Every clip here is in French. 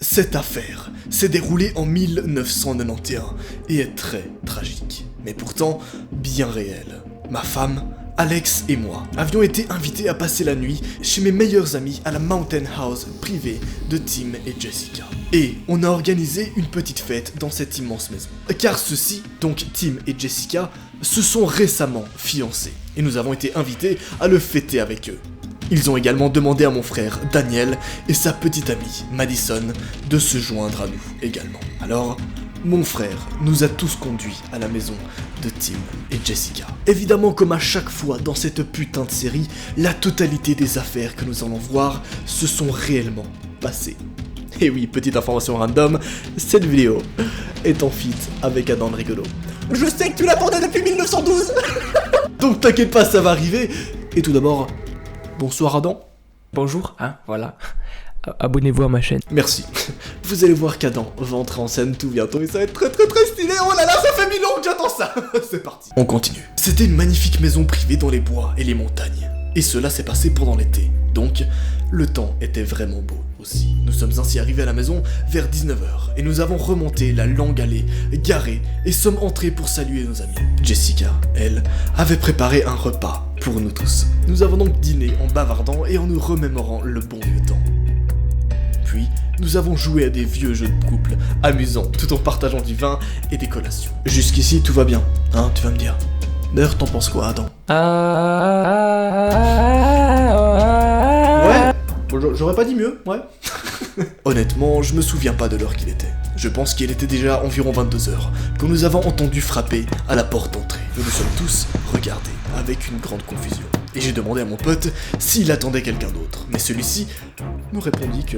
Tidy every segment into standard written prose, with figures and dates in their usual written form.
Cette affaire s'est déroulée en 1991 et est très tragique, mais pourtant bien réelle. Ma femme, Alex et moi avions été invités à passer la nuit chez mes meilleurs amis à la Mountain House privée de Tim et Jessica. Et on a organisé une petite fête dans cette immense maison. Car ceux-ci, donc Tim et Jessica, se sont récemment fiancés et nous avons été invités à le fêter avec eux. Ils ont également demandé à mon frère Daniel et sa petite amie Madison de se joindre à nous également. Alors, mon frère nous a tous conduits à la maison de Tim et Jessica. Évidemment, comme à chaque fois dans cette putain de série, la totalité des affaires que nous allons voir se sont réellement passées. Et oui, petite information random, cette vidéo est en feat avec Adam le rigolo. Je sais que tu l'attendais depuis 1912. Donc t'inquiète pas, ça va arriver. Et tout d'abord, bonsoir Adam. Bonjour, hein, voilà. Abonnez-vous à ma chaîne. Merci. Vous allez voir qu'Adam va entrer en scène tout bientôt et ça va être très stylé. Oh là là, ça fait 1000 ans que j'attends ça. C'est parti. On continue. C'était une magnifique maison privée dans les bois et les montagnes. Et cela s'est passé pendant l'été. Donc, le temps était vraiment beau aussi. Nous sommes ainsi arrivés à la maison vers 19h et nous avons remonté la longue allée, garée, et sommes entrés pour saluer nos amis. Jessica, elle, avait préparé un repas pour nous tous. Nous avons donc dîné en bavardant et en nous remémorant le bon vieux temps. Puis, nous avons joué à des vieux jeux de couple, amusants, tout en partageant du vin et des collations. Jusqu'ici, tout va bien, hein, tu vas me dire. D'ailleurs, t'en penses quoi, Adam? Ouais, j'aurais pas dit mieux, ouais. Honnêtement, je me souviens pas de l'heure qu'il était. Je pense qu'il était déjà environ 22h, quand nous avons entendu frapper à la porte d'entrée. Nous nous sommes tous regardés, avec une grande confusion. Et j'ai demandé à mon pote s'il attendait quelqu'un d'autre, mais celui-ci me répondit que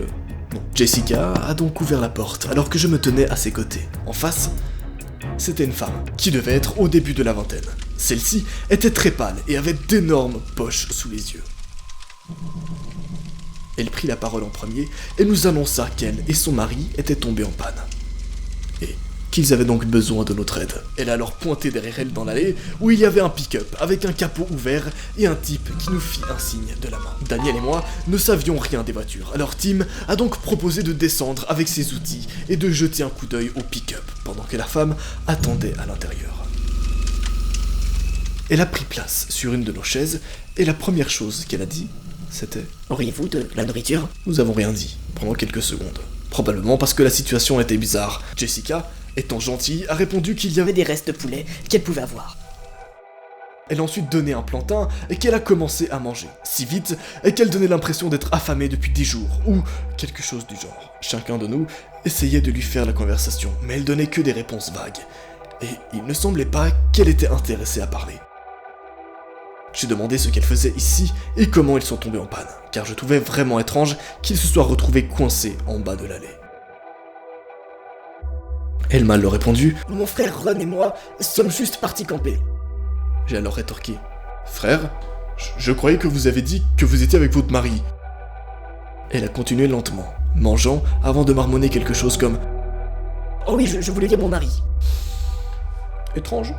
non. Jessica a donc ouvert la porte, alors que je me tenais à ses côtés. En face, c'était une femme, qui devait être au début de la vingtaine. Celle-ci était très pâle et avait d'énormes poches sous les yeux. Elle prit la parole en premier et nous annonça qu'elle et son mari étaient tombés en panne. Et qu'ils avaient donc besoin de notre aide. Elle a alors pointé derrière elle dans l'allée où il y avait un pick-up avec un capot ouvert et un type qui nous fit un signe de la main. Daniel et moi ne savions rien des voitures, alors Tim a donc proposé de descendre avec ses outils et de jeter un coup d'œil au pick-up pendant que la femme attendait à l'intérieur. Elle a pris place sur une de nos chaises et la première chose qu'elle a dit, c'était « Auriez-vous de la nourriture ?» Nous avons rien dit pendant quelques secondes. Probablement parce que la situation était bizarre. Jessica, étant gentille, a répondu qu'il y avait des restes de poulet qu'elle pouvait avoir. Elle a ensuite donné un plantain et qu'elle a commencé à manger, si vite qu'elle donnait l'impression d'être affamée depuis 10 jours, ou quelque chose du genre. Chacun de nous essayait de lui faire la conversation, mais elle donnait que des réponses vagues. Et il ne semblait pas qu'elle était intéressée à parler. J'ai demandé ce qu'elle faisait ici et comment ils sont tombés en panne, car je trouvais vraiment étrange qu'ils se soient retrouvés coincés en bas de l'allée. Elle m'a alors répondu « Mon frère Ron et moi sommes juste partis camper. » J'ai alors rétorqué « Frère, je croyais que vous avez dit que vous étiez avec votre mari. » Elle a continué lentement, mangeant avant de marmonner quelque chose comme « Oh oui, je voulais dire mon mari. » Étrange.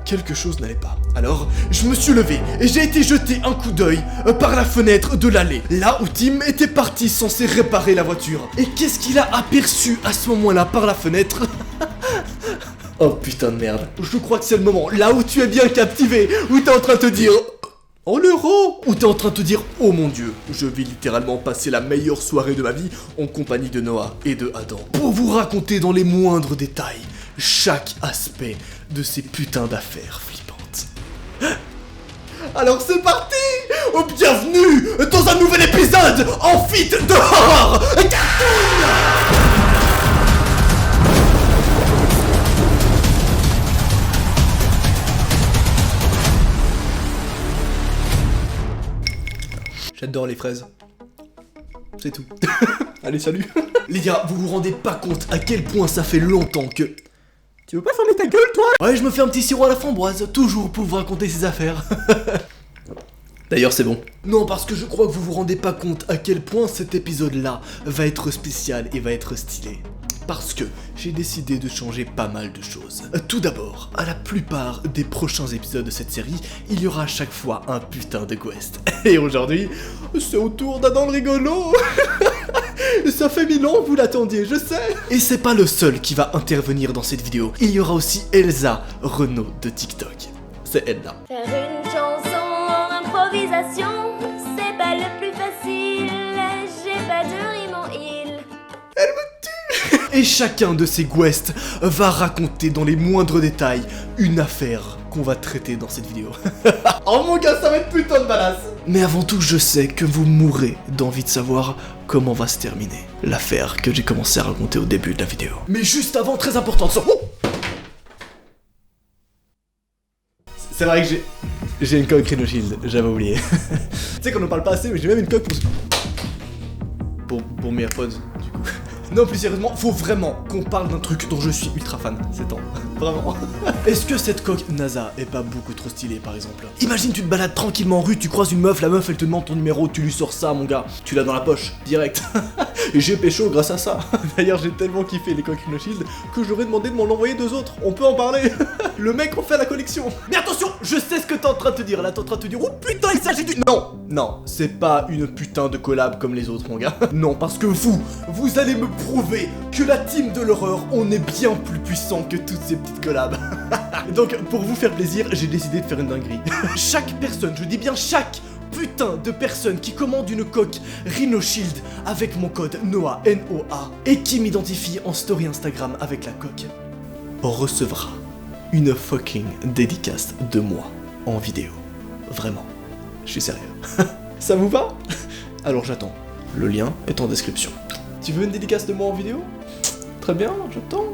Quelque chose n'allait pas. Alors, je me suis levé et j'ai été jeter un coup d'œil par la fenêtre de l'allée, là où Tim était parti censé réparer la voiture. Et qu'est-ce qu'il a aperçu à ce moment-là par la fenêtre? Oh putain de merde. Je crois que c'est le moment, là où tu es bien captivé, où t'es en train de te dire « Oh l'euro !» Où t'es en train de te dire « Oh mon dieu, je vais littéralement passer la meilleure soirée de ma vie en compagnie de Noah et de Adam. » Pour vous raconter dans les moindres détails chaque aspect de ces putains d'affaires flippantes. Alors c'est parti! Bienvenue dans un nouvel épisode en feat de horror cartoon! J'adore les fraises. C'est tout. Allez, salut. Les gars, vous vous rendez pas compte à quel point ça fait longtemps que... Tu veux pas fermer ta gueule, toi? Ouais, je me fais un petit sirop à la framboise, toujours pour vous raconter ces affaires. D'ailleurs, c'est bon. Non, parce que je crois que vous vous rendez pas compte à quel point cet épisode-là va être spécial et va être stylé. Parce que j'ai décidé de changer pas mal de choses. Tout d'abord, à la plupart des prochains épisodes de cette série, il y aura à chaque fois un putain de quest. Et aujourd'hui, c'est au tour d'Adam le rigolo. Ça fait 1000 ans, vous l'attendiez, je sais. Et c'est pas le seul qui va intervenir dans cette vidéo. Il y aura aussi Elsa Renaud de TikTok. C'est elle là. Faire une chanson en improvisation, c'est pas le plus facile. J'ai pas de rime en il. Elle me tue. Et chacun de ces guests va raconter dans les moindres détails une affaire qu'on va traiter dans cette vidéo. Oh mon gars, ça va être putain de badass. Mais avant tout, je sais que vous mourrez d'envie de savoir comment va se terminer l'affaire que j'ai commencé à raconter au début de la vidéo. Mais juste avant, très important, oh, c'est vrai que j'ai une coque Rhino Shield, j'avais oublié. Tu sais qu'on en parle pas assez, mais j'ai même une coque pour mes AirPods, du coup. Non, plus sérieusement, faut vraiment qu'on parle d'un truc dont je suis ultra fan, c'est temps. Vraiment. Est-ce que cette coque NASA est pas beaucoup trop stylée, par exemple? Imagine, tu te balades tranquillement en rue, tu croises une meuf, la meuf elle te demande ton numéro, tu lui sors ça, mon gars. Tu l'as dans la poche, direct. Et j'ai pécho grâce à ça. D'ailleurs, j'ai tellement kiffé les coques Rhino Shield que je leur ai demandé de m'en envoyer 2 autres. On peut en parler. Le mec en fait la collection. Mais attention, je sais ce que t'es en train de te dire. Là, t'es en train de te dire, oh putain, il s'agit du... Non, c'est pas une putain de collab comme les autres, mon gars. Non, parce que vous allez me prouver que la team de l'horreur, on est bien plus puissant que toutes ces petites collabs. Donc, pour vous faire plaisir, j'ai décidé de faire une dinguerie. Chaque personne, je dis bien chaque putain de personne qui commande une coque Rhino Shield avec mon code NOAH, N-O-A, et qui m'identifie en story Instagram avec la coque, recevra une fucking dédicace de moi en vidéo. Vraiment, je suis sérieux. Ça vous va? Alors j'attends. Le lien est en description. Tu veux une dédicace de moi en vidéo? Très bien, j'attends.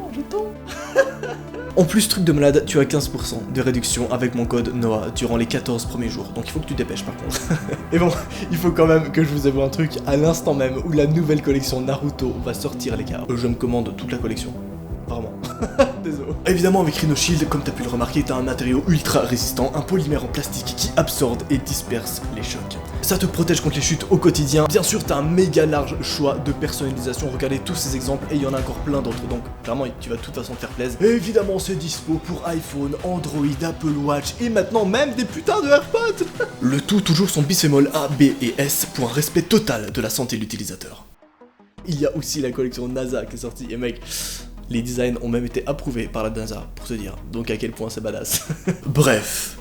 En plus, truc de malade, tu as 15% de réduction avec mon code NOAH durant les 14 premiers jours. Donc il faut que tu te dépêches par contre. Et bon, il faut quand même que je vous avoue un truc. À l'instant même où la nouvelle collection Naruto va sortir, les gars, je me commande toute la collection. Vraiment. Désolé. Évidemment, avec Rhino Shield, comme t'as pu le remarquer, t'as un matériau ultra résistant, un polymère en plastique qui absorbe et disperse les chocs. Ça te protège contre les chutes au quotidien. Bien sûr, t'as un méga large choix de personnalisation. Regardez tous ces exemples et il y en a encore plein d'autres. Donc, clairement, tu vas de toute façon te faire plaisir. Évidemment, c'est dispo pour iPhone, Android, Apple Watch et maintenant même des putains de AirPods. Le tout toujours son bisphénol A, B et S pour un respect total de la santé de l'utilisateur. Il y a aussi la collection NASA qui est sortie et mec... Les designs ont même été approuvés par la NASA, pour te dire, donc à quel point c'est badass. Bref,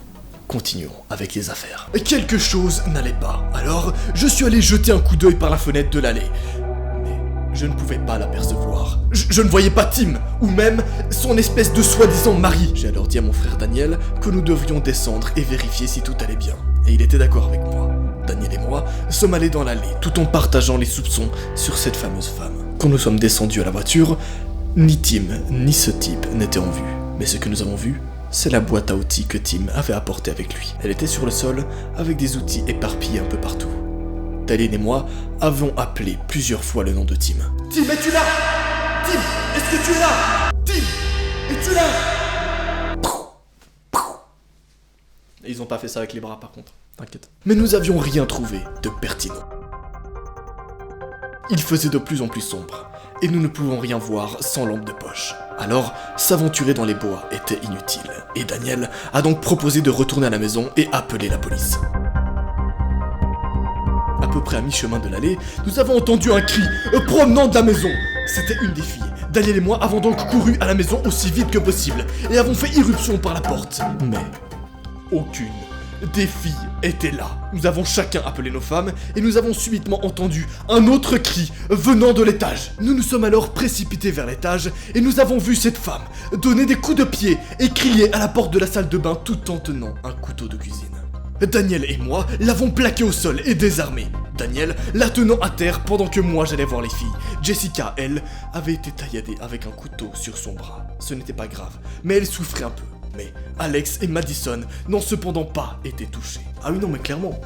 continuons avec les affaires. Quelque chose n'allait pas, alors je suis allé jeter un coup d'œil par la fenêtre de l'allée. Mais je ne pouvais pas l'apercevoir. Je ne voyais pas Tim, ou même son espèce de soi-disant mari. J'ai alors dit à mon frère Daniel que nous devrions descendre et vérifier si tout allait bien. Et il était d'accord avec moi. Daniel et moi sommes allés dans l'allée, tout en partageant les soupçons sur cette fameuse femme. Quand nous sommes descendus à la voiture, ni Tim, ni ce type n'étaient en vue. Mais ce que nous avons vu, c'est la boîte à outils que Tim avait apportée avec lui. Elle était sur le sol, avec des outils éparpillés un peu partout. Daniel et moi avons appelé plusieurs fois le nom de Tim. Tim, es-tu là? Tim, est-ce que tu es là? Tim, es-tu là? Et ils ont pas fait ça avec les bras par contre, t'inquiète. Mais nous avions rien trouvé de pertinent. Il faisait de plus en plus sombre, et nous ne pouvons rien voir sans lampe de poche. Alors, s'aventurer dans les bois était inutile, et Daniel a donc proposé de retourner à la maison et appeler la police. À peu près à mi-chemin de l'allée, nous avons entendu un cri provenant de la maison. C'était une des filles. Daniel et moi avons donc couru à la maison aussi vite que possible, et avons fait irruption par la porte. Mais aucune des filles était là. Nous avons chacun appelé nos femmes et nous avons subitement entendu un autre cri venant de l'étage. Nous nous sommes alors précipités vers l'étage et nous avons vu cette femme donner des coups de pied et crier à la porte de la salle de bain tout en tenant un couteau de cuisine. Daniel et moi l'avons plaqué au sol et désarmé. Daniel la tenant à terre pendant que moi j'allais voir les filles. Jessica, elle, avait été tailladée avec un couteau sur son bras. Ce n'était pas grave, mais elle souffrait un peu. Mais Alex et Madison n'ont cependant pas été touchés. Ah oui non mais clairement,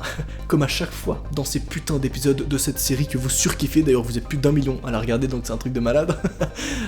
comme à chaque fois dans ces putains d'épisodes de cette série que vous surkiffez, d'ailleurs vous êtes plus d'1 million à la regarder donc c'est un truc de malade,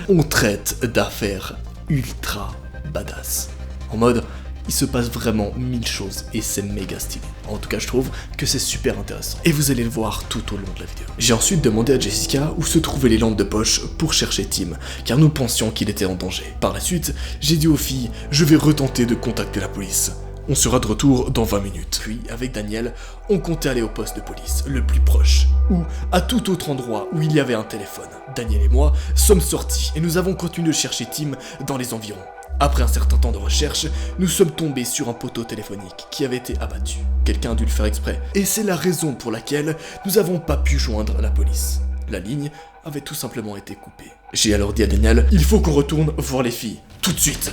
on traite d'affaires ultra badass. En mode, il se passe vraiment 1000 choses et c'est méga stylé. En tout cas je trouve que c'est super intéressant. Et vous allez le voir tout au long de la vidéo. J'ai ensuite demandé à Jessica où se trouvaient les lampes de poche pour chercher Tim, car nous pensions qu'il était en danger. Par la suite, j'ai dit aux filles, je vais retenter de contacter la police. On sera de retour dans 20 minutes. Puis, avec Daniel, on comptait aller au poste de police, le plus proche, ou à tout autre endroit où il y avait un téléphone. Daniel et moi sommes sortis et nous avons continué de chercher Tim dans les environs. Après un certain temps de recherche, nous sommes tombés sur un poteau téléphonique qui avait été abattu. Quelqu'un a dû le faire exprès. Et c'est la raison pour laquelle nous n'avons pas pu joindre la police. La ligne avait tout simplement été coupée. J'ai alors dit à Daniel, il faut qu'on retourne voir les filles, tout de suite.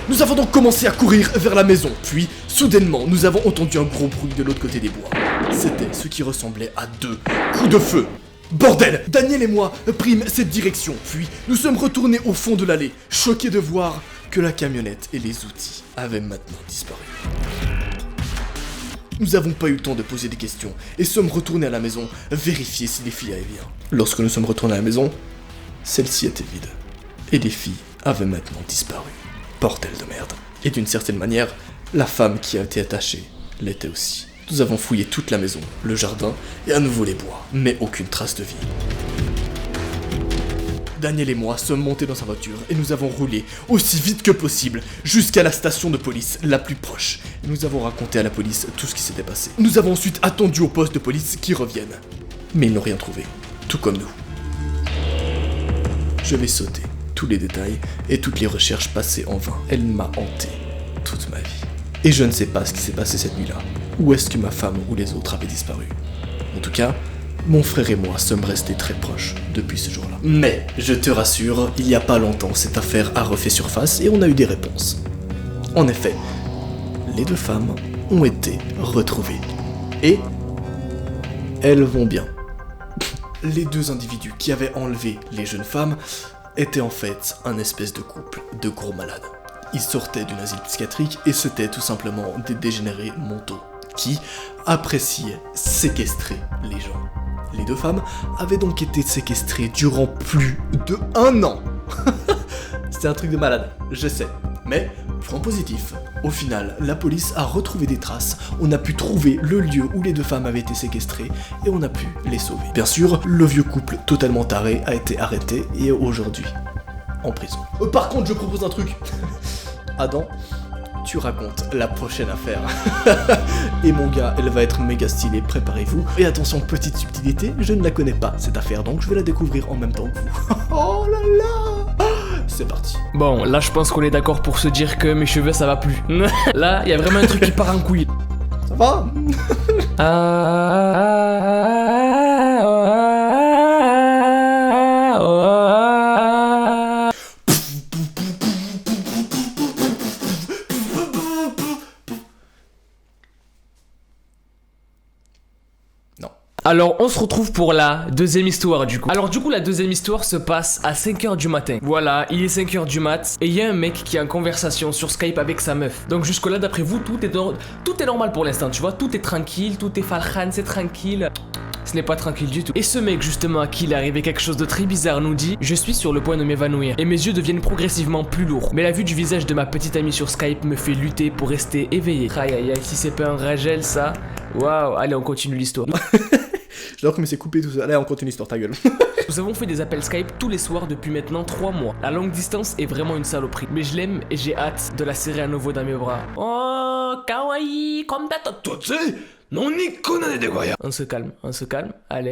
Nous avons donc commencé à courir vers la maison, puis, soudainement, nous avons entendu un gros bruit de l'autre côté des bois. C'était ce qui ressemblait à 2 coups de feu. Bordel! Daniel et moi prîmes cette direction, puis nous sommes retournés au fond de l'allée, choqués de voir que la camionnette et les outils avaient maintenant disparu. Nous n'avons pas eu le temps de poser des questions et sommes retournés à la maison vérifier si les filles allaient bien. Lorsque nous sommes retournés à la maison, celle-ci était vide et les filles avaient maintenant disparu. Bordel de merde. Et d'une certaine manière, la femme qui a été attachée l'était aussi. Nous avons fouillé toute la maison, le jardin et à nouveau les bois, mais aucune trace de vie. Daniel et moi sommes montés dans sa voiture et nous avons roulé aussi vite que possible jusqu'à la station de police la plus proche. Nous avons raconté à la police tout ce qui s'était passé. Nous avons ensuite attendu au poste de police qu'ils reviennent. Mais ils n'ont rien trouvé, tout comme nous. Je vais sauter tous les détails et toutes les recherches passées en vain. Elle m'a hanté toute ma vie. Et je ne sais pas ce qui s'est passé cette nuit-là. Où est-ce que ma femme ou les autres avaient disparu? En tout cas, mon frère et moi sommes restés très proches depuis ce jour-là. Mais, je te rassure, il n'y a pas longtemps, cette affaire a refait surface et on a eu des réponses. En effet, les 2 femmes ont été retrouvées. Et elles vont bien. Les 2 individus qui avaient enlevé les jeunes femmes étaient en fait un espèce de couple de gros malades. Ils sortaient d'une asile psychiatrique et c'étaient tout simplement des dégénérés mentaux qui appréciaient séquestrer les gens. Les 2 femmes avaient donc été séquestrées durant plus de 1 an. C'était un truc de malade, je sais. Mais, point positif, au final, la police a retrouvé des traces, on a pu trouver le lieu où les 2 femmes avaient été séquestrées et on a pu les sauver. Bien sûr, le vieux couple totalement taré a été arrêté et est aujourd'hui en prison. Par contre, je propose un truc. Adam, tu racontes la prochaine affaire. Et mon gars, elle va être méga stylée, préparez-vous. Et attention, petite subtilité, je ne la connais pas cette affaire, donc je vais la découvrir en même temps que vous. Oh là là! C'est parti. Bon, là je pense qu'on est d'accord pour se dire que mes cheveux ça va plus. Là, il y a vraiment un truc qui part en couille. Ça va? Alors on se retrouve pour la deuxième histoire du coup. Alors du coup la deuxième histoire se passe à 5h du matin. Voilà, il est 5h du mat et il y a un mec qui est en conversation sur Skype avec sa meuf. Donc jusque là d'après vous tout est normal pour l'instant, tu vois, tout est tranquille, tout est falchan, c'est tranquille. Ce n'est pas tranquille du tout. Et ce mec justement à qui il est arrivé quelque chose de très bizarre nous dit: je suis sur le point de m'évanouir et mes yeux deviennent progressivement plus lourds. Mais la vue du visage de ma petite amie sur Skype me fait lutter pour rester éveillé. Aïe aïe aïe, si c'est pas un Ragel ça. Waouh, allez on continue l'histoire. J'adore comme il s'est coupé tout ça. Allez, on continue l'histoire, ta gueule. Nous avons fait des appels Skype tous les soirs depuis maintenant 3 mois. La longue distance est vraiment une saloperie. Mais je l'aime et j'ai hâte de la serrer à nouveau dans mes bras. Oh, kawaii, comme ta totse. Non, ni konane de goya. On se calme, allez.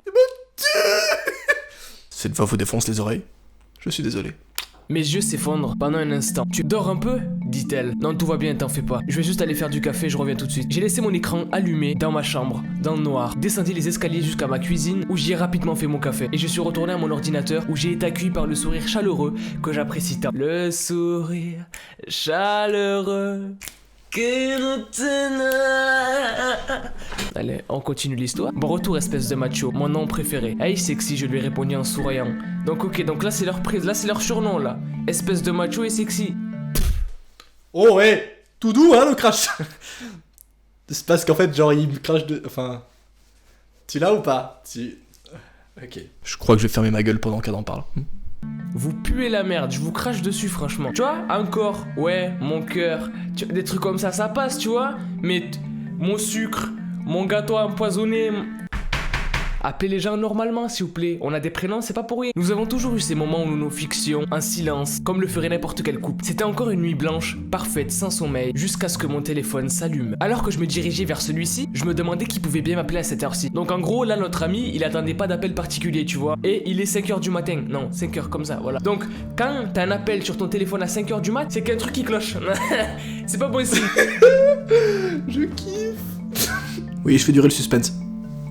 Cette voix vous défonce les oreilles. Je suis désolé. Mes yeux s'effondrent pendant un instant. Tu dors un peu? Dit-elle. Non, tout va bien, t'en fais pas. Je vais juste aller faire du café, je reviens tout de suite. J'ai laissé mon écran allumé dans ma chambre, dans le noir. Descendu les escaliers jusqu'à ma cuisine où j'y ai rapidement fait mon café. Et je suis retourné à mon ordinateur où j'ai été accueilli par le sourire chaleureux que j'apprécie tant. Le sourire chaleureux. Allez, on continue l'histoire. Bon retour espèce de macho, mon nom préféré. Hey sexy, je lui ai répondu en souriant. Donc ok, donc là c'est leur prise, là c'est leur surnom là. Espèce de macho et sexy. Oh ouais, tout doux hein le crash. C'est parce qu'en fait genre il me crache de... Enfin... Tu l'as ou pas? Ok. Je crois que je vais fermer ma gueule pendant qu'elle en parle. Vous puez la merde, je vous crache dessus franchement. Tu vois, encore, ouais, mon cœur, des trucs comme ça passe, tu vois. Mais mon sucre, mon gâteau empoisonné... Appelez les gens normalement, s'il vous plaît. On a des prénoms, c'est pas pour rien. Nous avons toujours eu ces moments où nous nous fixions en silence, comme le ferait n'importe quel couple. C'était encore une nuit blanche, parfaite, sans sommeil, jusqu'à ce que mon téléphone s'allume. Alors que je me dirigeais vers celui-ci, je me demandais qui pouvait bien m'appeler à cette heure-ci. Donc en gros, là, notre ami, il attendait pas d'appel particulier, tu vois. Et il est 5h du matin. Non, 5h comme ça, voilà. Donc, quand t'as un appel sur ton téléphone à 5h du mat, c'est qu'un truc qui cloche. C'est pas bon signe. Je kiffe. Oui, je fais durer le suspense.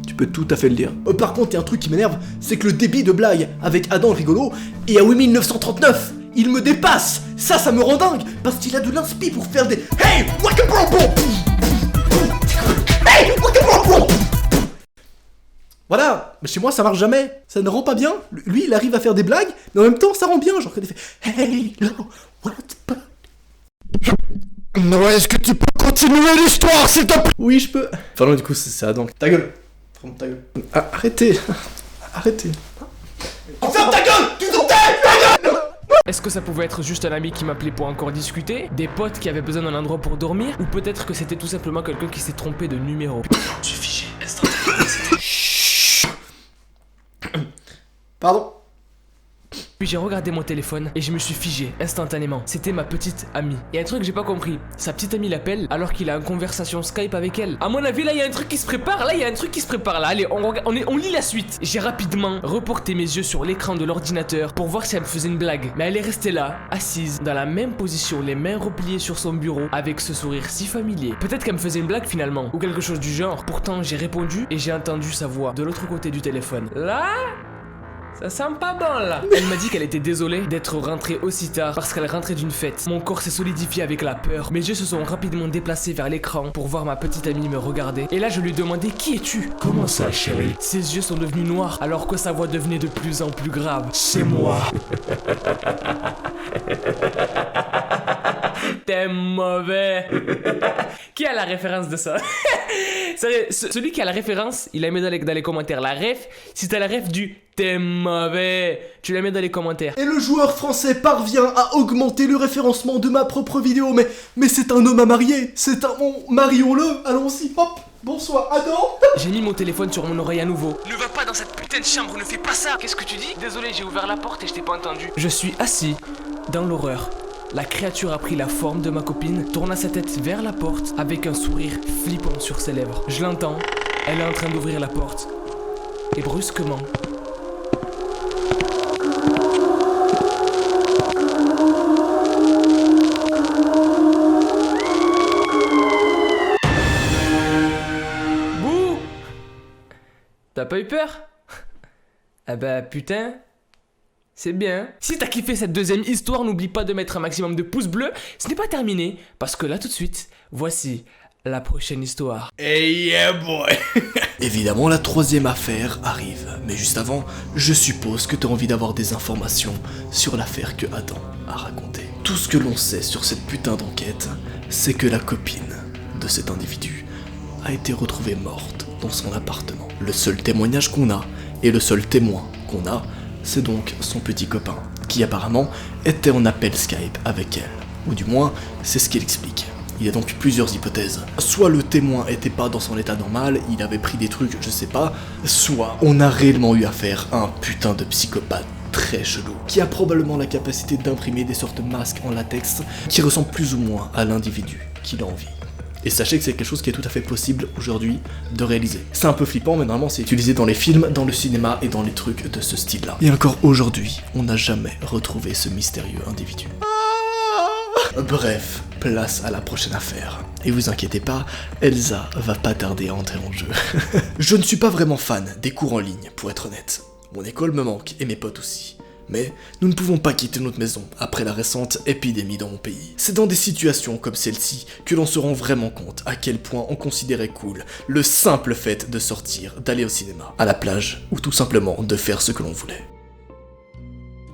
Tu peux tout à fait le dire. Par contre, il y a un truc qui m'énerve, c'est que le débit de blague avec Adam le rigolo est à 8939. Il me dépasse. Ça me rend dingue, parce qu'il a de l'inspi pour faire des Hey, waka bro. Hey, waka bro. Voilà, mais chez moi ça marche jamais, ça ne rend pas bien. Lui il arrive à faire des blagues, mais en même temps ça rend bien, genre quand il fait Hey, no, what? Non, est-ce que tu peux continuer l'histoire, s'il te plaît? Oui, je peux. Enfin non, du coup c'est Adam. Ta gueule. Ferme ta gueule. Arrêtez. Arrêtez. Ferme ta gueule. Tu t'en tais. Est-ce que ça pouvait être juste un ami qui m'appelait pour encore discuter? Des potes qui avaient besoin d'un endroit pour dormir? Ou peut-être que c'était tout simplement quelqu'un qui s'est trompé de numéro? Je suis figé, instantanément. Pardon. Puis j'ai regardé mon téléphone et je me suis figé instantanément. C'était ma petite amie. Il y a un truc que j'ai pas compris. Sa petite amie l'appelle alors qu'il a une conversation Skype avec elle. À mon avis, là, il y a un truc qui se prépare. Là, allez, on lit la suite. J'ai rapidement reporté mes yeux sur l'écran de l'ordinateur pour voir si elle me faisait une blague. Mais elle est restée là, assise, dans la même position, les mains repliées sur son bureau, avec ce sourire si familier. Peut-être qu'elle me faisait une blague finalement, ou quelque chose du genre. Pourtant, j'ai répondu et j'ai entendu sa voix de l'autre côté du téléphone. Là, ça sent pas bon là. Elle m'a dit qu'elle était désolée d'être rentrée aussi tard parce qu'elle rentrait d'une fête. Mon corps s'est solidifié avec la peur. Mes yeux se sont rapidement déplacés vers l'écran pour voir ma petite amie me regarder. Et là je lui demandais qui es-tu? Comment ça, chérie? Ses yeux sont devenus noirs alors que sa voix devenait de plus en plus grave. C'est moi. T'es mauvais. Qui a la référence de ça? Sérieux, celui qui a la référence, il la met dans les commentaires. La ref, si t'as la ref du t'es mauvais, tu la mets dans les commentaires. Et le joueur français parvient à augmenter le référencement de ma propre vidéo. Mais c'est un homme à marier. C'est un... Marions-le. Allons-y. Hop. Bonsoir, Adam. J'ai mis mon téléphone sur mon oreille à nouveau. Ne va pas dans cette putain de chambre, ne fais pas ça. Qu'est-ce que tu dis? Désolé, j'ai ouvert la porte et je t'ai pas entendu. Je suis assis dans l'horreur. La créature a pris la forme de ma copine, tourna sa tête vers la porte avec un sourire flippant sur ses lèvres. Je l'entends, elle est en train d'ouvrir la porte. Et brusquement... Bouh! T'as pas eu peur? Ah bah putain... C'est bien. Si t'as kiffé cette deuxième histoire, n'oublie pas de mettre un maximum de pouces bleus. Ce n'est pas terminé, parce que là tout de suite, voici la prochaine histoire. Hey yeah boy. Évidemment, la troisième affaire arrive. Mais juste avant, je suppose que t'as envie d'avoir des informations sur l'affaire que Adam a racontée. Tout ce que l'on sait sur cette putain d'enquête, c'est que la copine de cet individu a été retrouvée morte dans son appartement. Le seul témoignage qu'on a, et le seul témoin qu'on a, c'est donc son petit copain, qui apparemment était en appel Skype avec elle. Ou du moins, c'est ce qu'il explique. Il y a donc plusieurs hypothèses. Soit le témoin était pas dans son état normal, il avait pris des trucs, je sais pas, soit on a réellement eu affaire à un putain de psychopathe très chelou, qui a probablement la capacité d'imprimer des sortes de masques en latex qui ressemblent plus ou moins à l'individu qu'il a envie. Et sachez que c'est quelque chose qui est tout à fait possible aujourd'hui de réaliser. C'est un peu flippant, mais normalement c'est utilisé dans les films, dans le cinéma et dans les trucs de ce style-là. Et encore aujourd'hui, on n'a jamais retrouvé ce mystérieux individu. Bref, place à la prochaine affaire. Et vous inquiétez pas, Elsa va pas tarder à entrer en jeu. Je ne suis pas vraiment fan des cours en ligne, pour être honnête. Mon école me manque, et mes potes aussi. Mais nous ne pouvons pas quitter notre maison après la récente épidémie dans mon pays. C'est dans des situations comme celle-ci que l'on se rend vraiment compte à quel point on considérait cool le simple fait de sortir, d'aller au cinéma, à la plage, ou tout simplement de faire ce que l'on voulait.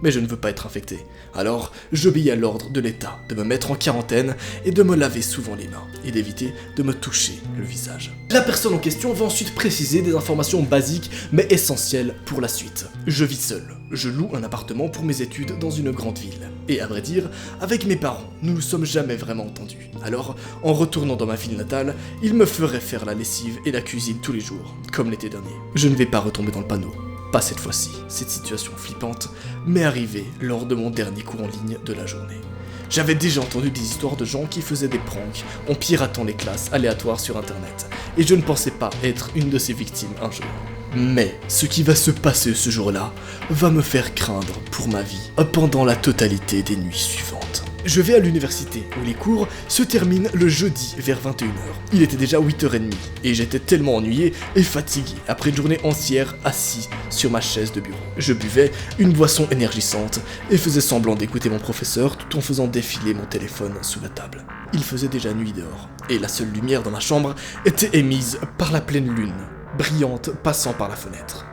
mais je ne veux pas être infecté. Alors, j'obéis à l'ordre de l'État de me mettre en quarantaine et de me laver souvent les mains, et d'éviter de me toucher le visage. La personne en question va ensuite préciser des informations basiques mais essentielles pour la suite. Je vis seul. Je loue un appartement pour mes études dans une grande ville. Et à vrai dire, avec mes parents, nous ne nous sommes jamais vraiment entendus. Alors, en retournant dans ma ville natale, ils me feraient faire la lessive et la cuisine tous les jours, comme l'été dernier. Je ne vais pas retomber dans le panneau. Pas cette fois-ci. Cette situation flippante m'est arrivée lors de mon dernier cours en ligne de la journée. J'avais déjà entendu des histoires de gens qui faisaient des pranks en piratant les classes aléatoires sur internet, et je ne pensais pas être une de ces victimes un jour. Mais ce qui va se passer ce jour-là va me faire craindre pour ma vie pendant la totalité des nuits suivantes. Je vais à l'université où les cours se terminent le jeudi vers 21h. Il était déjà 8h30 et j'étais tellement ennuyé et fatigué après une journée entière assis sur ma chaise de bureau. Je buvais une boisson énergisante et faisais semblant d'écouter mon professeur tout en faisant défiler mon téléphone sous la table. Il faisait déjà nuit dehors et la seule lumière dans ma chambre était émise par la pleine lune, brillante passant par la fenêtre.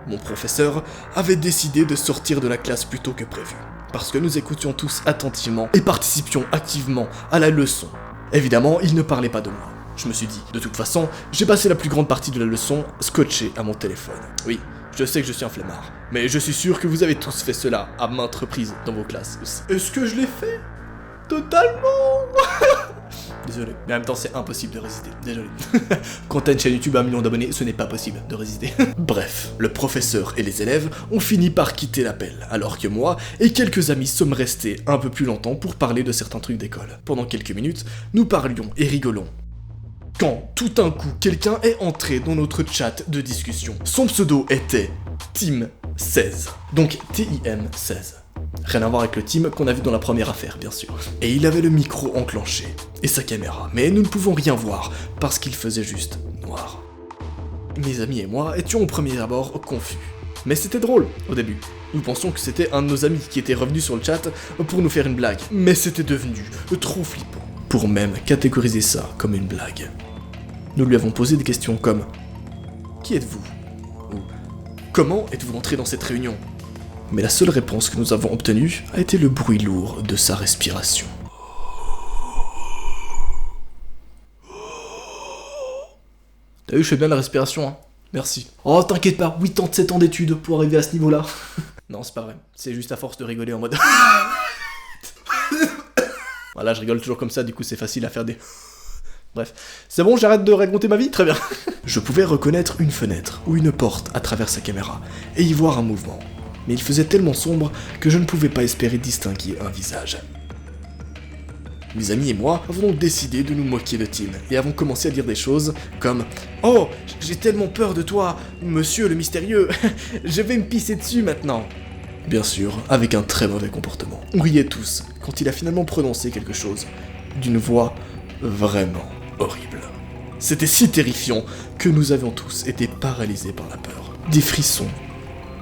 Mon professeur avait décidé de sortir de la classe plus tôt que prévu, parce que nous écoutions tous attentivement et participions activement à la leçon. Évidemment, il ne parlait pas de moi. Je me suis dit, de toute façon, j'ai passé la plus grande partie de la leçon scotché à mon téléphone. Oui, je sais que je suis un flemmard, mais je suis sûr que vous avez tous fait cela à maintes reprises dans vos classes aussi. Est-ce que je l'ai fait? Totalement. Désolé, mais en même temps c'est impossible de résister, désolé. Quand t'as une chaîne YouTube à 1 million d'abonnés, ce n'est pas possible de résister. Bref, le professeur et les élèves ont fini par quitter l'appel, alors que moi et quelques amis sommes restés un peu plus longtemps pour parler de certains trucs d'école. Pendant quelques minutes, nous parlions et rigolons. Quand, tout d'un coup, quelqu'un est entré dans notre chat de discussion. Son pseudo était Tim16, donc TIM16. Rien à voir avec le team qu'on a vu dans la première affaire, bien sûr. Et il avait le micro enclenché, et sa caméra, mais nous ne pouvons rien voir, parce qu'il faisait juste noir. Mes amis et moi étions au premier abord confus. Mais c'était drôle, au début. Nous pensions que c'était un de nos amis qui était revenu sur le chat pour nous faire une blague. Mais c'était devenu trop flippant, pour même catégoriser ça comme une blague. Nous lui avons posé des questions comme « Qui êtes-vous » ou « Comment êtes-vous entré dans cette réunion ?» Mais la seule réponse que nous avons obtenue a été le bruit lourd de sa respiration. T'as vu, je fais bien la respiration, hein. Merci. Oh, t'inquiète pas, 87 ans d'études pour arriver à ce niveau-là. Non, c'est pas vrai. C'est juste à force de rigoler en mode... Voilà, je rigole toujours comme ça, du coup c'est facile à faire des... Bref, c'est bon, j'arrête de raconter ma vie? Très bien. Je pouvais reconnaître une fenêtre ou une porte à travers sa caméra et y voir un mouvement. Mais il faisait tellement sombre que je ne pouvais pas espérer distinguer un visage. Mes amis et moi avons donc décidé de nous moquer de Tim et avons commencé à dire des choses comme « Oh, j'ai tellement peur de toi, monsieur le mystérieux, je vais me pisser dessus maintenant !» Bien sûr, avec un très mauvais comportement. On riait tous quand il a finalement prononcé quelque chose d'une voix vraiment horrible. C'était si terrifiant que nous avions tous été paralysés par la peur. Des frissons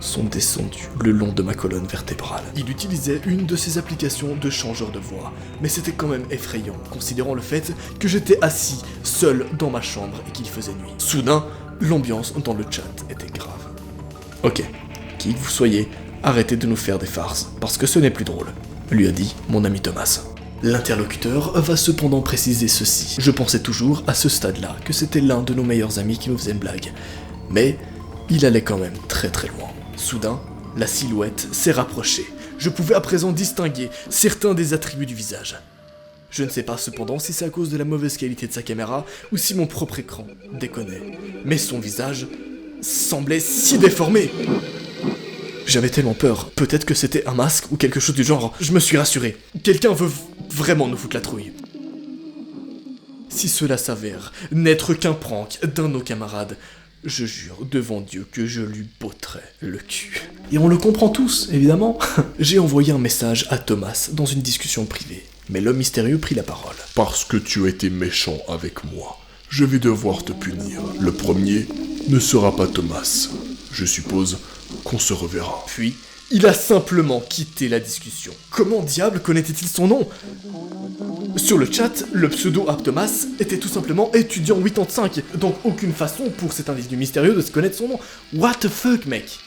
sont descendus le long de ma colonne vertébrale. Il utilisait une de ces applications de changeur de voix, mais c'était quand même effrayant, considérant le fait que j'étais assis seul dans ma chambre et qu'il faisait nuit. Soudain, l'ambiance dans le chat était grave. Ok, qui que vous soyez, arrêtez de nous faire des farces, parce que ce n'est plus drôle, lui a dit mon ami Thomas. L'interlocuteur va cependant préciser ceci. Je pensais toujours, à ce stade-là, que c'était l'un de nos meilleurs amis qui nous faisait une blague, mais il allait quand même très très loin. Soudain, la silhouette s'est rapprochée. Je pouvais à présent distinguer certains des attributs du visage. Je ne sais pas cependant si c'est à cause de la mauvaise qualité de sa caméra ou si mon propre écran déconnait. Mais son visage semblait si déformé. J'avais tellement peur. Peut-être que c'était un masque ou quelque chose du genre. Je me suis rassuré. Quelqu'un veut vraiment nous foutre la trouille. Si cela s'avère n'être qu'un prank d'un de nos camarades, je jure devant Dieu que je lui botterai le cul. Et on le comprend tous, évidemment. J'ai envoyé un message à Thomas dans une discussion privée. Mais l'homme mystérieux prit la parole. Parce que tu as été méchant avec moi, je vais devoir te punir. Le premier ne sera pas Thomas. Je suppose qu'on se reverra. Puis, il a simplement quitté la discussion. Comment diable connaissait-il son nom ? Sur le chat, le pseudo à Thomas était tout simplement étudiant 85, donc aucune façon pour cet individu mystérieux de se connaître son nom. What the fuck, mec ?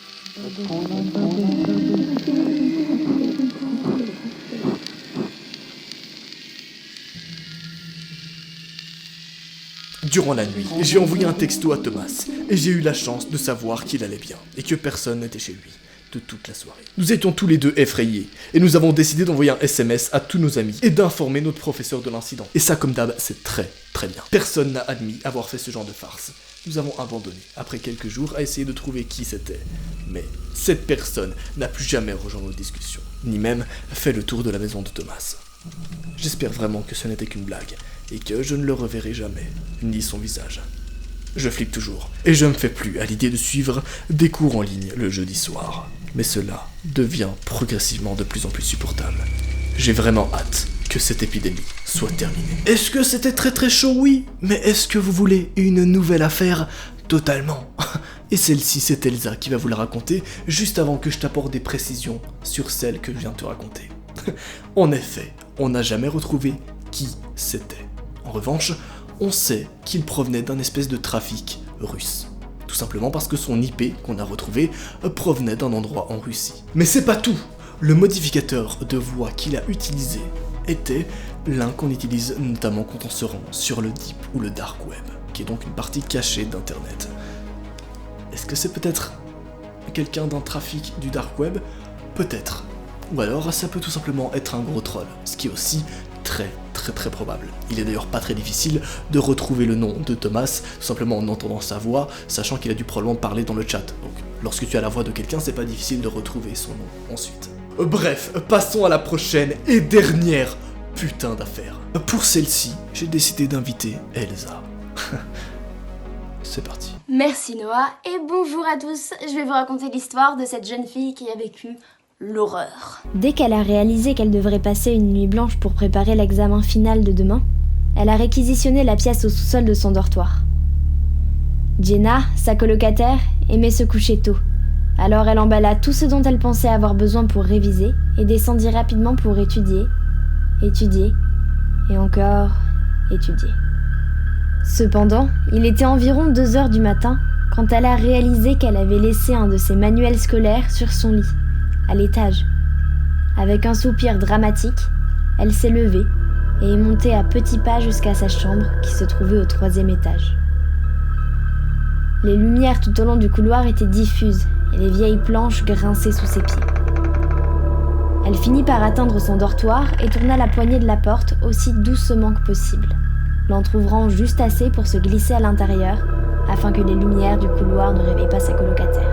Durant la nuit, j'ai envoyé un texto à Thomas et j'ai eu la chance de savoir qu'il allait bien et que personne n'était chez lui de toute la soirée. Nous étions tous les deux effrayés et nous avons décidé d'envoyer un SMS à tous nos amis et d'informer notre professeur de l'incident. Et ça, comme d'hab, c'est très très bien. Personne n'a admis avoir fait ce genre de farce. Nous avons abandonné après quelques jours à essayer de trouver qui c'était. Mais cette personne n'a plus jamais rejoint nos discussions, ni même fait le tour de la maison de Thomas. J'espère vraiment que ce n'était qu'une blague et que je ne le reverrai jamais, ni son visage. Je flippe toujours, et je me fais plus à l'idée de suivre des cours en ligne le jeudi soir. Mais cela devient progressivement de plus en plus supportable. J'ai vraiment hâte que cette épidémie soit terminée. Est-ce que c'était très très chaud? Oui, mais est-ce que vous voulez une nouvelle affaire? Totalement. Et celle-ci, c'est Elsa qui va vous la raconter juste avant que je t'apporte des précisions sur celle que je viens de te raconter. En effet, on n'a jamais retrouvé qui c'était. En revanche, on sait qu'il provenait d'un espèce de trafic russe. Tout simplement parce que son IP qu'on a retrouvé provenait d'un endroit en Russie. Mais c'est pas tout. Le modificateur de voix qu'il a utilisé était l'un qu'on utilise notamment quand on se rend sur le Deep ou le Dark Web, qui est donc une partie cachée d'Internet. Est-ce que c'est peut-être quelqu'un d'un trafic du Dark Web? Peut-être. Ou alors ça peut tout simplement être un gros troll, ce qui est aussi très probable. Il est d'ailleurs pas très difficile de retrouver le nom de Thomas, tout simplement en entendant sa voix, sachant qu'il a dû probablement parler dans le chat. Donc lorsque tu as la voix de quelqu'un, c'est pas difficile de retrouver son nom ensuite. Bref, passons à la prochaine et dernière putain d'affaire. Pour celle-ci, j'ai décidé d'inviter Elsa. C'est parti. Merci Noah et bonjour à tous. Je vais vous raconter l'histoire de cette jeune fille qui a vécu l'horreur. Dès qu'elle a réalisé qu'elle devrait passer une nuit blanche pour préparer l'examen final de demain, elle a réquisitionné la pièce au sous-sol de son dortoir. Jenna, sa colocataire, aimait se coucher tôt. Alors elle emballa tout ce dont elle pensait avoir besoin pour réviser et descendit rapidement pour étudier, et encore étudier. Cependant, il était environ 2h du matin quand elle a réalisé qu'elle avait laissé un de ses manuels scolaires sur son lit, à l'étage. Avec un soupir dramatique, elle s'est levée et est montée à petits pas jusqu'à sa chambre qui se trouvait au 3e étage. Les lumières tout au long du couloir étaient diffuses et les vieilles planches grinçaient sous ses pieds. Elle finit par atteindre son dortoir et tourna la poignée de la porte aussi doucement que possible, l'entr'ouvrant juste assez pour se glisser à l'intérieur afin que les lumières du couloir ne réveillent pas sa colocataire.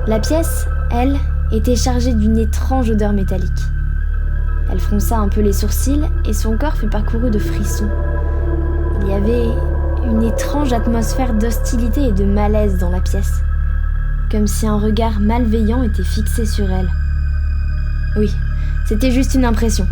La pièce, elle, était chargée d'une étrange odeur métallique. Elle fronça un peu les sourcils et son corps fut parcouru de frissons. Il y avait une étrange atmosphère d'hostilité et de malaise dans la pièce, comme si un regard malveillant était fixé sur elle. Oui, c'était juste une impression.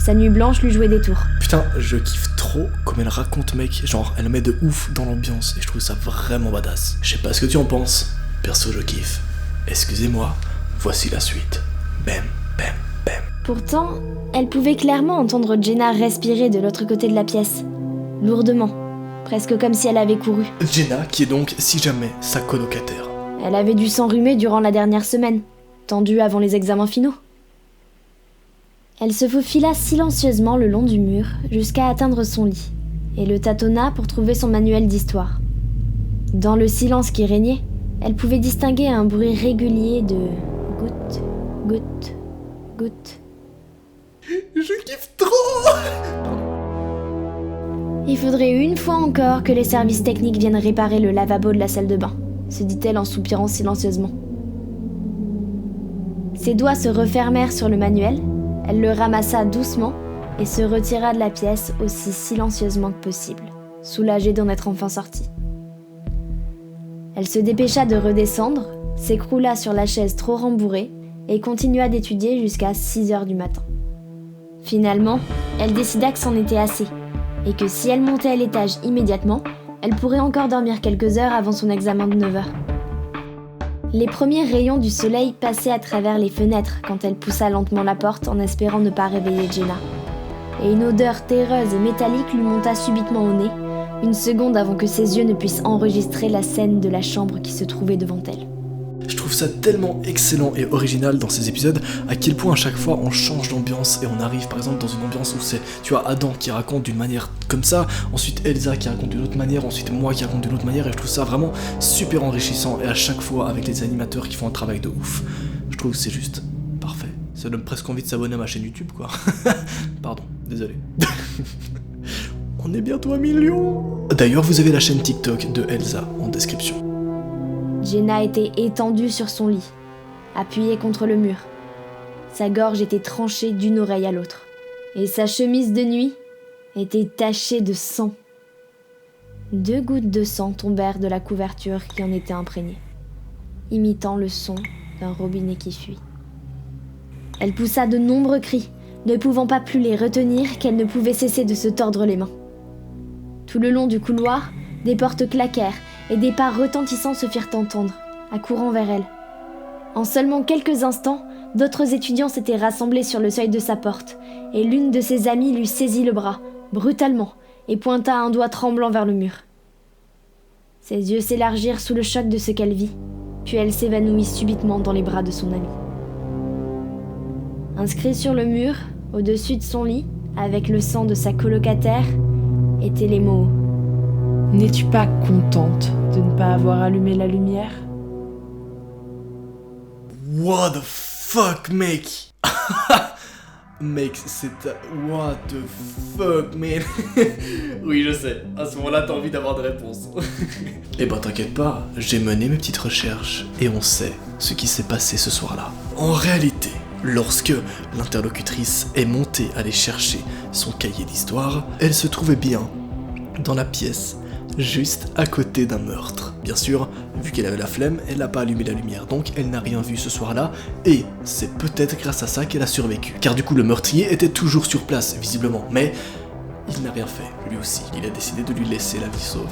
Sa nuit blanche lui jouait des tours. Putain, je kiffe trop comme elle raconte, mec. Genre, elle met de ouf dans l'ambiance et je trouve ça vraiment badass. Je sais pas ce que tu en penses. Perso, je kiffe. Excusez-moi, voici la suite. Bam, bam, bam. Pourtant, elle pouvait clairement entendre Jenna respirer de l'autre côté de la pièce. Lourdement, presque comme si elle avait couru. Jenna, qui est donc, si jamais, sa colocataire. Elle avait dû s'enrhumer durant la dernière semaine, tendue avant les examens finaux. Elle se faufila silencieusement le long du mur jusqu'à atteindre son lit, et le tâtonna pour trouver son manuel d'histoire. Dans le silence qui régnait, elle pouvait distinguer un bruit régulier de goutte, goutte, goutte. Je kiffe trop. Il faudrait une fois encore que les services techniques viennent réparer le lavabo de la salle de bain, se dit-elle en soupirant silencieusement. Ses doigts se refermèrent sur le manuel, elle le ramassa doucement et se retira de la pièce aussi silencieusement que possible, soulagée d'en être enfin sortie. Elle se dépêcha de redescendre, s'écroula sur la chaise trop rembourrée et continua d'étudier jusqu'à 6h du matin. Finalement, elle décida que c'en était assez, et que si elle montait à l'étage immédiatement, elle pourrait encore dormir quelques heures avant son examen de 9h. Les premiers rayons du soleil passaient à travers les fenêtres quand elle poussa lentement la porte en espérant ne pas réveiller Jenna. Et une odeur terreuse et métallique lui monta subitement au nez, une seconde avant que ses yeux ne puissent enregistrer la scène de la chambre qui se trouvait devant elle. Je trouve trouve ça tellement excellent et original dans ces épisodes, à quel point à chaque fois on change d'ambiance et on arrive par exemple dans une ambiance où c'est, tu vois, Adam qui raconte d'une manière comme ça, ensuite Elsa qui raconte d'une autre manière, ensuite moi qui raconte d'une autre manière, et je trouve ça vraiment super enrichissant, et à chaque fois avec les animateurs qui font un travail de ouf. Je trouve que c'est juste parfait. Ça donne presque envie de s'abonner à ma chaîne YouTube, quoi. Pardon, désolé. On est bientôt à 1 million. D'ailleurs, vous avez la chaîne TikTok de Elsa en description. Jenna était étendue sur son lit, appuyée contre le mur. Sa gorge était tranchée d'une oreille à l'autre, et sa chemise de nuit était tachée de sang. 2 gouttes de sang tombèrent de la couverture qui en était imprégnée, imitant le son d'un robinet qui fuit. Elle poussa de nombreux cris, ne pouvant pas plus les retenir qu'elle ne pouvait cesser de se tordre les mains. Tout le long du couloir, des portes claquèrent et des pas retentissants se firent entendre, accourant vers elle. En seulement quelques instants, d'autres étudiants s'étaient rassemblés sur le seuil de sa porte, et l'une de ses amies lui saisit le bras, brutalement, et pointa un doigt tremblant vers le mur. Ses yeux s'élargirent sous le choc de ce qu'elle vit, puis elle s'évanouit subitement dans les bras de son amie. Inscrit sur le mur, au-dessus de son lit, avec le sang de sa colocataire, étaient les mots « N'es-tu pas contente de ne pas avoir allumé la lumière ?» What the fuck, mec. Mec, c'est... What the fuck, man. Oui, je sais. À ce moment-là, t'as envie d'avoir des réponses. Eh ben, t'inquiète pas. J'ai mené mes petites recherches. Et on sait ce qui s'est passé ce soir-là. En réalité, lorsque l'interlocutrice est montée aller chercher son cahier d'histoire, elle se trouvait bien dans la pièce, juste à côté d'un meurtre. Bien sûr, vu qu'elle avait la flemme, elle n'a pas allumé la lumière, donc elle n'a rien vu ce soir-là, et c'est peut-être grâce à ça qu'elle a survécu. Car du coup, le meurtrier était toujours sur place, visiblement, mais il n'a rien fait, lui aussi. Il a décidé de lui laisser la vie sauve.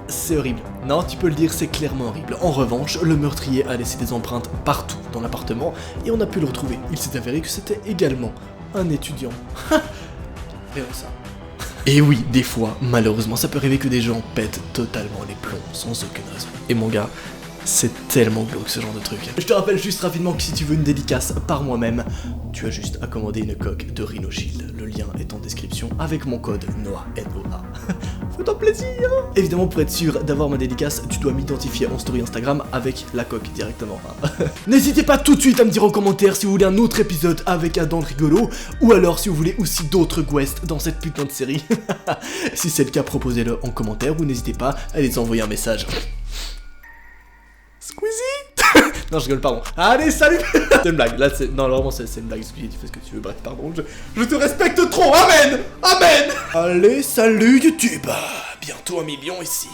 C'est horrible. Non, tu peux le dire, c'est clairement horrible. En revanche, le meurtrier a laissé des empreintes partout dans l'appartement, et on a pu le retrouver. Il s'est avéré que c'était également un étudiant. Rien que ça. Et oui, des fois, malheureusement, ça peut arriver que des gens pètent totalement les plombs sans aucune raison. Et mon gars, c'est tellement glauque ce genre de truc. Je te rappelle juste rapidement que si tu veux une dédicace par moi-même, tu as juste à commander une coque de Rhino Shield. Le lien est en description avec mon code NOA, N-O-A. Fais-toi plaisir. Évidemment, pour être sûr d'avoir ma dédicace, tu dois m'identifier en story Instagram avec la coque directement. N'hésitez pas tout de suite à me dire en commentaire si vous voulez un autre épisode avec Adam rigolo, ou alors si vous voulez aussi d'autres quests dans cette putain de série. Si c'est le cas, proposez-le en commentaire ou n'hésitez pas à les envoyer un message. Squeezie. Non, je rigole, pardon. Allez, salut. C'est une blague, là, c'est... Non, vraiment, c'est une blague, Squeezie, tu fais ce que tu veux, bref, pardon, je te respecte trop, amen. Amen. Allez, salut YouTube. Bientôt 1 million ici.